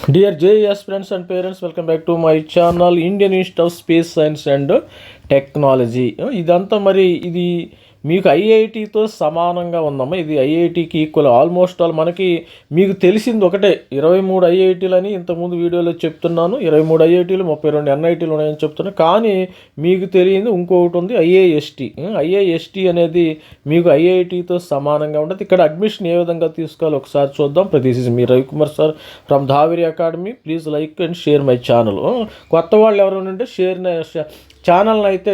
Dear JES friends and parents, welcome back to my channel Indian Institute of Space Science and Technology. ఇదంతా మరి ఇది మీకు ఐఐటితో సమానంగా ఉందమ్మా. ఇది ఐఐటికి ఈక్వల్ ఆల్మోస్ట్ ఆల్. మనకి మీకు తెలిసింది ఒకటే, 23 ఐఐటీలని ఇంతకుముందు వీడియోలో చెప్తున్నాను. 23 ఐఐటీలు 32 ఎన్ఐటీలు ఉన్నాయని చెప్తున్నాను. కానీ మీకు తెలియదు ఇంకొకటి ఉంది, ఐఐఎస్టీ. ఐఐఎస్టీ అనేది మీకు ఐఐటితో సమానంగా ఉంటుంది. ఇక్కడ అడ్మిషన్ ఏ విధంగా తీసుకోవాలో ఒకసారి చూద్దాం. This is me Ravikumar sir from ధావరి academy. Please like and share my channel. కొత్త వాళ్ళు ఎవరైనా ఉంటే ఛానల్ని అయితే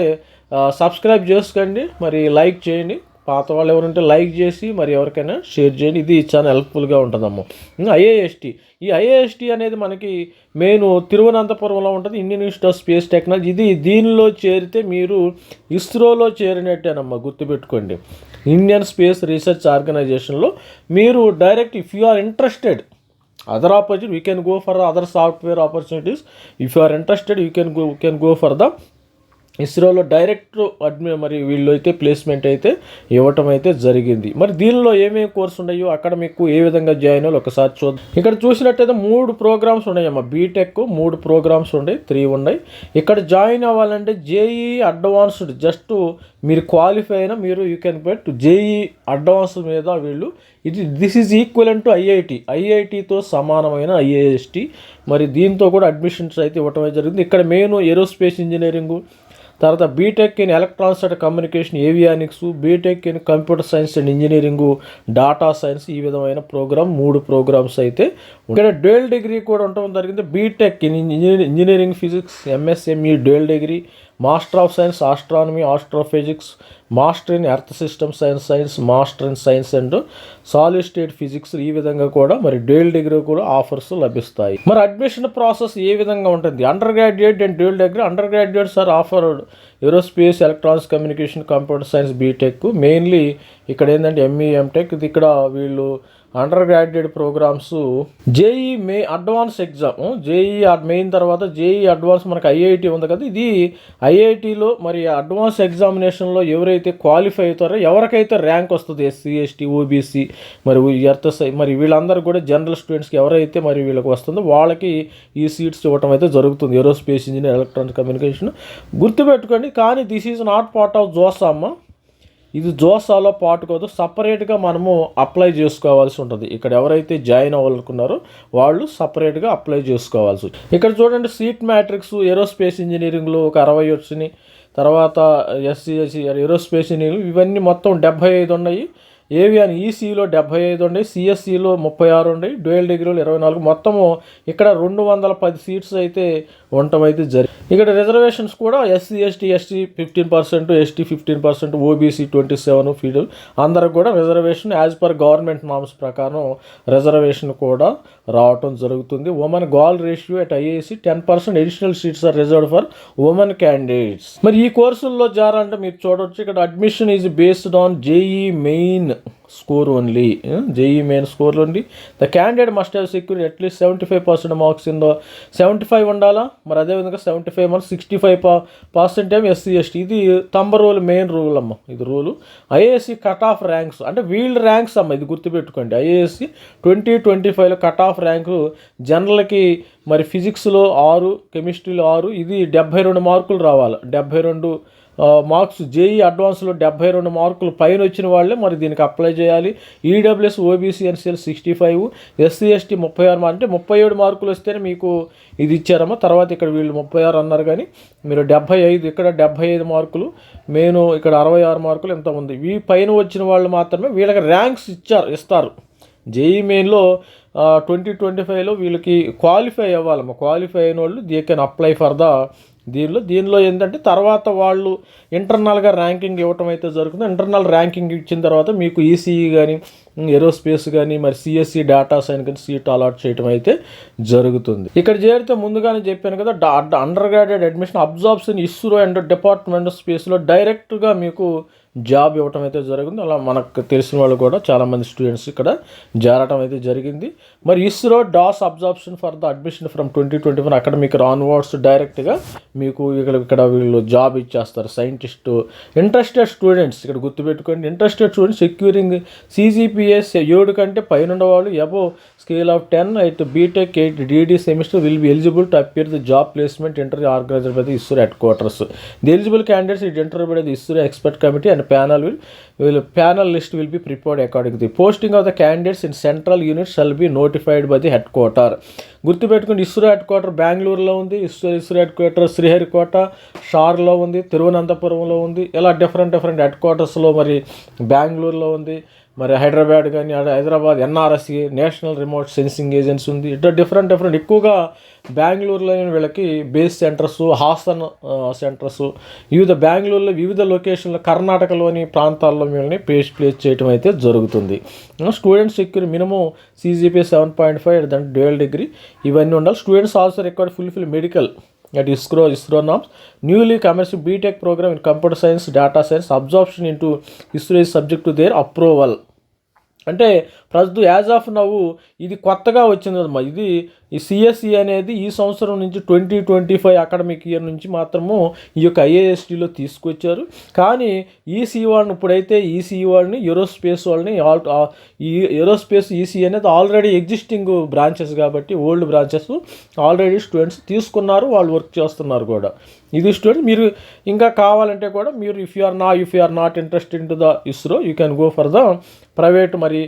సబ్స్క్రైబ్ చేసుకోండి, మరి లైక్ చేయండి. పాత వాళ్ళు ఎవరంటే లైక్ చేసి మరి ఎవరికైనా షేర్ చేయండి. ఇది చాలా హెల్ప్ఫుల్గా ఉంటుందమ్మా. ఐఐఎస్టీ, ఈ ఐఐఎస్టీ అనేది మనకి మెయిన్ తిరువనంతపురంలో ఉంటుంది, Indian institute of space technology. దీనిలో చేరితే మీరు ఇస్రోలో చేరినట్టేనమ్మా, గుర్తుపెట్టుకోండి. ఇండియన్ స్పేస్ రీసెర్చ్ ఆర్గనైజేషన్లో మీరు direct, if you are interested, other opportunity you can go for other software opportunities. If you are interested you can go for the ఇస్రోలో direct మరి వీళ్ళు అయితే ప్లేస్మెంట్ అయితే ఇవ్వటం అయితే జరిగింది. మరి దీనిలో ఏమేమి కోర్సు ఉన్నాయో, అక్కడ మీకు ఏ విధంగా జాయిన్ అవ్వాలి ఒకసారి చూద్దాం. ఇక్కడ చూసినట్టయితే 3 ప్రోగ్రామ్స్ ఉన్నాయమ్మా. బీటెక్ 3 ప్రోగ్రామ్స్ ఉన్నాయి, 3 ఉన్నాయి. ఇక్కడ జాయిన్ అవ్వాలంటే జేఈ అడ్వాన్స్డ్, జస్ట్ మీరు క్వాలిఫై అయినా మీరు you can bet JEE advance మీద వీళ్ళు దిస్ ఈజ్ ఈక్వలెంట్ టు ఐఐటితో సమానమైన ఐఐఎస్టీ. మరి దీంతో కూడా అడ్మిషన్స్ అయితే ఇవ్వటం జరిగింది. ఇక్కడ మెయిన్ ఏరోస్పేస్ ఇంజనీరింగు, తర్వాత BTech in electronics and communication avionics, BTech in computer science and engineering, data science, ఈ విధమైన ప్రోగ్రామ్ 3 ప్రోగ్రామ్స్ అయితే ఇక్కడ డ్యూయల్ డిగ్రీ కూడా ఉండటం జరిగింది. BTech in engineering physics, MSME dual degree, master of science astronomy astrophysics, master in earth system science, master in science and solid state physics. ఈ విధంగా కూడా మరి డ్యూయల్ డిగ్రీ కూడా ఆఫర్స్ లభిస్తాయి. మరి అడ్మిషన్ ప్రాసెస్ ఏ విధంగా ఉంటుంది? Undergraduate and dual degree. Undergraduates are offered aerospace, electronics, communication, computer science, BTech. Mainly ఇక్కడ ఏంటంటే ఎంఈ, ఎంటెక్. ఇది ఇక్కడ వీళ్ళు undergraduate programs. JEE advance exam, JEE main తర్వాత జేఈ అడ్వాన్స్. మనకు ఐఐటి ఉంది కదా, ఇది ఐఐటిలో మరి అడ్వాన్స్ ఎగ్జామినేషన్లో ఎవరైతే క్వాలిఫై అవుతారో, ఎవరికైతే ర్యాంక్ వస్తుంది, ఎస్సీ, ఎస్టీ, ఓబీసీ, మరి మరి వీళ్ళందరూ కూడా జనరల్ స్టూడెంట్స్కి ఎవరైతే మరి వీళ్ళకి వస్తుందో వాళ్ళకి ఈ సీట్స్ ఇవ్వటం అయితే జరుగుతుంది. ఏరోస్పేస్ ఇంజనీర్, ఎలక్ట్రానిక్ కమ్యూనికేషన్ గుర్తుపెట్టుకోండి. కానీ this is not part of JoSAA అమ్మ. ఇది జోసాలో పాటు కాదు, సపరేట్గా మనము అప్లై చేసుకోవాల్సి ఉంటుంది. ఇక్కడ ఎవరైతే జాయిన్ అవ్వాలనుకున్నారో వాళ్ళు సపరేట్గా అప్లై చేసుకోవాల్సి. ఇక్కడ చూడండి, సీట్ మ్యాట్రిక్స్ ఏరోస్పేస్ ఇంజనీరింగ్లో ఒక 60 వచ్చినాయి. తర్వాత ఎస్సీ ఏరోస్పేస్ ఇంజనీరింగ్ ఇవన్నీ మొత్తం 75 ఉన్నాయి. ఏవియాన్ ఈసీలో 75 ఉన్నాయి, సిఎస్సిలో 36 ఉన్నాయి, డ్యూయల్ డిగ్రీలో 24. మొత్తము ఇక్కడ 210 సీట్స్ అయితే ఉండటం అయితే జరిగింది. ఇక్కడ రిజర్వేషన్స్ కూడా ఎస్సీ, ఎస్టీ 15%, ఎస్టీ 15%, ఓబీసీ 27 ఫీడల్. అందరికి కూడా reservation as per government norms ప్రకారం రిజర్వేషన్ కూడా రావటం జరుగుతుంది. Women girl ratio at IAC 10% additional seats are reserved for women candidates. మరి ఈ కోర్సుల్లో జారంటే మీరు చూడవచ్చు, ఇక్కడ admission is based on JEE main score only. JEE main score only. The candidate must have secured at least 75% marks in the 75 ఉండాలా. మరి అదేవిధంగా 75 మార్క్స్ 65% ఏమో ఎస్సీ, ఎస్టీ. ఇది తంబ రూల్, మెయిన్ రూల్ అమ్మ. ఇది rule. IASc cut off ranks అంటే వీళ్ళ ranks అమ్మ, ఇది గుర్తుపెట్టుకోండి. ఐఏఎస్సి 2025లో కట్ ఆఫ్ ర్యాంకు జనరల్కి మరి ఫిజిక్స్లో 6, కెమిస్ట్రీలో 6, ఇది 72 మార్కులు రావాలి. 72 మార్క్స్. జేఈ అడ్వాన్స్లో 72 మార్కులు పైన వచ్చిన వాళ్ళే మరి దీనికి అప్లై చేయాలి. EWS, OBC, NCL 65, SC, ST 36 అంటే 37 మార్కులు వస్తేనే మీకు ఇది ఇచ్చారమ్మా. తర్వాత ఇక్కడ వీళ్ళు 36 అన్నారు, కానీ మీరు 75, ఇక్కడ 75 మార్కులు, మెయిన్ ఇక్కడ 66 మార్కులు ఎంత ఉంది. ఈ పైన వచ్చిన వాళ్ళు మాత్రమే వీళ్ళకి ర్యాంక్స్ ఇస్తారు. జేఈ మెయిన్లో 2025లో వీళ్ళకి క్వాలిఫై అవ్వాలమ్మా. క్వాలిఫై అయిన వాళ్ళు they can apply for the దీనిలో ఏంటంటే తర్వాత వాళ్ళు ఇంటర్నల్గా ర్యాంకింగ్ ఇవ్వటం అయితే జరుగుతుంది. ఇంటర్నల్ ర్యాంకింగ్ ఇచ్చిన తర్వాత మీకు ఈసీఈ కానీ, ఏరోస్పేస్ కానీ, మరి సిఎస్సి, డేటా సైన్స్ కానీ సీట్ అలాట్ చేయడం అయితే జరుగుతుంది. ఇక్కడ చేరితే ముందుగానే చెప్పాను కదా, under graduate admission absorbs in ISRO and department of స్పేస్లో డైరెక్ట్గా మీకు జాబ్ ఇవ్వటం అయితే జరిగింది. అలా మనకు తెలిసిన వాళ్ళు కూడా చాలామంది స్టూడెంట్స్ ఇక్కడ చేరటం అయితే జరిగింది. మరి ISRO DOS absorption for the admission from 2021 అక్కడ మీకు ఆన్వర్డ్స్ డైరెక్ట్గా మీకు ఇక్కడ వీళ్ళు జాబ్ ఇచ్చేస్తారు. సైంటిస్ట్ ఇంట్రెస్టెడ్ స్టూడెంట్స్ ఇక్కడ గుర్తుపెట్టుకోండి, ఇంట్రెస్టెడ్ స్టూడెంట్స్ సెక్యూరింగ్ CGPA 7 కంటే పైన వాళ్ళు అబోవ్ స్కేల్ ఆఫ్ 10 అయితే BTech 8 DD semester will be eligible to appear the job placement interview organized by the ISRO headquarters. The eligible candidates it interview by the ISRO expert committee and panel list will be prepared according to the posting of the candidates in central units shall be notified by the headquarter. గుర్తుపెట్టుకోండి, ISRO head quarter బెంగళూరులో ఉంది, ISRO head quarter Sriharikota షార్లో ఉంది, తిరువనంతపురంలో ఉంది. ఇలా different head క్వార్టర్స్లో మరి బెంగళూరులో ఉంది, మరి హైదరాబాద్ కానీ Hyderabad NRSE national remote sensing agency ఉంది. ఇట్లా డిఫరెంట్ ఎక్కువగా బెంగళూరులో వీళ్ళకి బేస్ సెంటర్స్, హాసన్ సెంటర్స్ బెంగళూరులో వివిధ లొకేషన్లో కర్ణాటకలోని ప్రాంతాల్లో వీళ్ళని ప్లేస్ చేయడం అయితే జరుగుతుంది. స్టూడెంట్స్ సెక్యూర్ మినిమం CGPA 7.5 దాని డ్యూయల్ డిగ్రీ ఇవన్నీ ఉండాలి. Students also required fulfil medical at ISRO norms. Newly commenced BTech program in computer science, data science, absorption into ISRO is subject to their approval. అంటే ప్రస్తుతం as of నవ్వు ఇది కొత్తగా వచ్చింది కదమ్మా. ఇది ఈ CSE అనేది ఈ సంవత్సరం నుంచి 2025 అకాడమిక్ ఇయర్ నుంచి మాత్రము ఈ యొక్క IISTలో తీసుకొచ్చారు. కానీ EC వాళ్ళని ఇప్పుడైతే EC వాళ్ళని ఏరోస్పేస్ వాళ్ళని ఈ ఏరోస్పేస్ EC అనేది ఆల్రెడీ ఎగ్జిస్టింగ్ బ్రాంచెస్ కాబట్టి ఓల్డ్ బ్రాంచెస్ ఆల్రెడీ స్టూడెంట్స్ తీసుకున్నారు, వాళ్ళు వర్క్ చేస్తున్నారు కూడా. ఇది స్టూడెంట్ మీరు ఇంకా కావాలంటే కూడా మీరు if you are not interested in to the ISRO you can go for the private మరి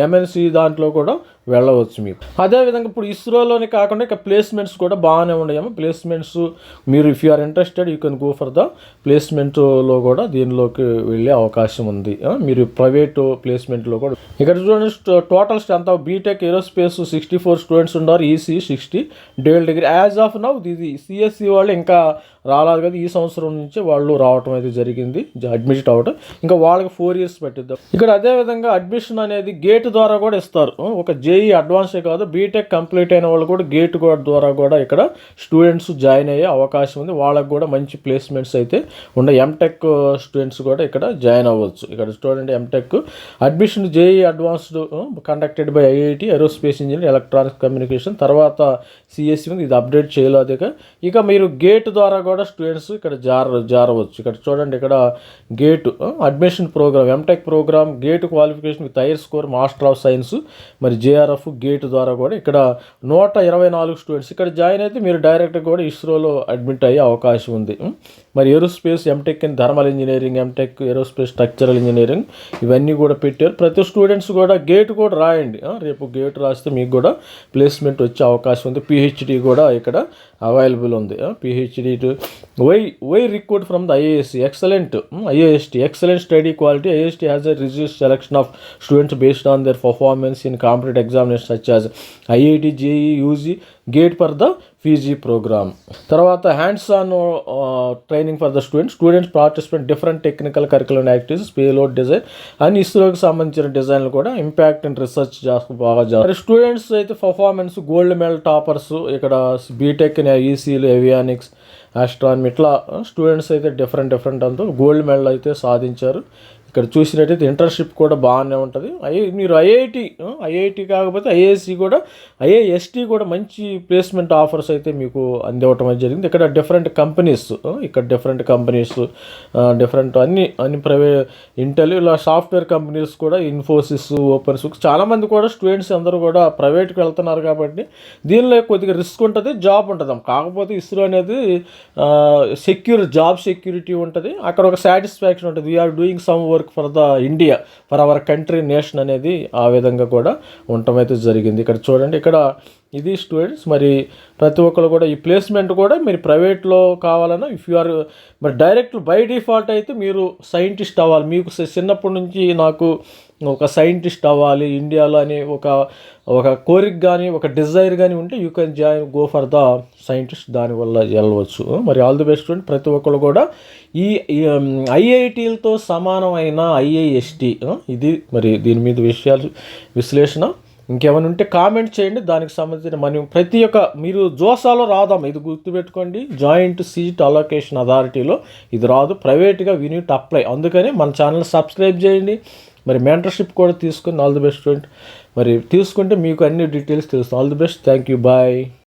MNC దాంట్లో కూడా వెళ్ళవచ్చు మీకు. అదేవిధంగా ఇప్పుడు ఇస్రోలోనే కాకుండా ఇక ప్లేస్మెంట్స్ కూడా బాగానే ఉన్నాయేమో. ప్లేస్మెంట్స్ మీరు if you are interested you can go for the ప్లేస్మెంట్లో కూడా దీనిలోకి వెళ్ళే అవకాశం ఉంది. మీరు ప్రైవేట్ ప్లేస్మెంట్లో కూడా ఇక్కడ చూడండి total strength of BTech aerospace 64 students ఉన్నారు, EC 60 dual degree. As of now ఇది CSE వాళ్ళు ఇంకా రాలేదు కదా, ఈ సంవత్సరం నుంచి వాళ్ళు రావటం అయితే జరిగింది, అడ్మిట్ అవ్వటం. ఇంకా వాళ్ళకి 4 years పట్టిద్దాం. ఇక్కడ అదేవిధంగా అడ్మిషన్ అనేది గేట్ ద్వారా కూడా ఇస్తారు. ఒక JEE అడ్వాన్సే కాదు, బీటెక్ కంప్లీట్ అయిన వాళ్ళు కూడా గేట్ ద్వారా కూడా ఇక్కడ స్టూడెంట్స్ జాయిన్ అయ్యే అవకాశం ఉంది. వాళ్ళకి కూడా మంచి ప్లేస్మెంట్స్ అయితే ఉన్నాయి. MTech స్టూడెంట్స్ కూడా ఇక్కడ జాయిన్ అవ్వచ్చు. ఇక్కడ student MTech admission JEE advanced conducted by IIT aerospace engineering electronics communication. తర్వాత CSE ఉంది, ఇది అప్డేట్ చేయలేదు. ఇక మీరు గేట్ ద్వారా కూడా స్టూడెంట్స్ ఇక్కడ జారవచ్చు. ఇక్కడ చూడండి, ఇక్కడ GATE admission program MTech program GATE qualification with higher score master of science మరి JRF గేట్ ద్వారా కూడా ఇక్కడ 124 స్టూడెంట్స్ ఇక్కడ జాయిన్ అయితే మీరు డైరెక్ట్గా కూడా ఇస్రోలో అడ్మిట్ అయ్యే అవకాశం ఉంది. మరి aerospace MTech in thermal engineering, MTech aerospace structural engineering ఇవన్నీ కూడా పెట్టారు. ప్రతి స్టూడెంట్స్ కూడా గేట్ కూడా రాయండి. రేపు గేట్ రాస్తే మీకు కూడా ప్లేస్మెంట్ వచ్చే అవకాశం ఉంది. PhD కూడా ఇక్కడ అవైలబుల్ ఉంది. PhD we recruit from the IISc excellent IIST excellent study quality. IIST has a registered selection of students based on their performance in competitive examinations such as IIT, JEE, UG, GATE for the PG program. తర్వాత hands on training for the students participate different technical curriculum activities, payload design and ఇస్రోకి సంబంధించిన డిజైన్లు కూడా impact and research బాగా చేస్తారు. Students అయితే performance gold medal toppers ఇక్కడ BTech ECలు, avionics, astronomy ఇట్లా స్టూడెంట్స్ అయితే డిఫరెంట్ అంతా గోల్డ్ మెడల్ అయితే సాధించారు. ఇక్కడ చూసినట్టయితే ఇంటర్న్షిప్ కూడా బాగానే ఉంటుంది. మీరు IIT కాకపోతే IISc కూడా IIST కూడా మంచి ప్లేస్మెంట్ ఆఫర్స్ అయితే మీకు అందివ్వటం జరిగింది. ఇక్కడ డిఫరెంట్ కంపెనీస్ డిఫరెంట్ అన్ని ప్రైవేట్ ఇంటెల్ ఇలా సాఫ్ట్వేర్ కంపెనీస్ కూడా ఇన్ఫోసిస్, ఓపెన్ సోర్స్ చాలామంది కూడా స్టూడెంట్స్ అందరూ కూడా ప్రైవేట్కి వెళ్తున్నారు కాబట్టి దీనిలో కొద్దిగా రిస్క్ ఉంటుంది, జాబ్ ఉంటుంది. కాకపోతే ఇస్రో అనేది జాబ్ సెక్యూరిటీ ఉంటుంది. అక్కడ ఒక సాటిస్ఫాక్షన్ ఉంటుంది. We're doing some work for the India, for our country, nation అనేది ఆ విధంగా కూడా ఉండటం అయితే జరిగింది. ఇక్కడ చూడండి, ఇక్కడ ఇది స్టూడెంట్స్ మరి ప్రతి ఒక్కరు కూడా ఈ ప్లేస్మెంట్ కూడా మీరు ప్రైవేట్లో కావాలన్నా ఇఫ్ యు ఆర్ మరి డైరెక్ట్ బై డిఫాల్ట్ అయితే మీరు సైంటిస్ట్ అవ్వాలి. మీకు చిన్నప్పటి నుంచి నాకు ఒక సైంటిస్ట్ అవ్వాలి ఇండియాలో అని ఒక కోరిక కానీ ఒక డిజైర్ కానీ ఉంటే you can go for the scientist, దానివల్ల వెళ్ళవచ్చు. మరి ఆల్ ది బెస్ట్ స్టూడెంట్. ప్రతి ఒక్కరు కూడా ఈ IITలతో సమానమైన IIST ఇది మరి దీని మీద విశ్లేషణ ఇంకేమైనా ఉంటే కామెంట్ చేయండి. దానికి సంబంధించిన మనం ప్రతి ఒక్క మీరు జోసాలో రాదాం, ఇది గుర్తుపెట్టుకోండి. జాయింట్ సీట్ అలొకేషన్ అథారిటీలో ఇది రాదు, ప్రైవేట్గా వీ నీడ్ టు అప్లై. అందుకని మన ఛానల్ సబ్స్క్రైబ్ చేయండి, మరి మెంటర్షిప్ కూడా తీసుకుని ఆల్ ది బెస్ట్ స్టూడెంట్. మరి తీసుకుంటే మీకు అన్ని డీటెయిల్స్ తెలుస్తాయి. All the best. Thank you. Bye.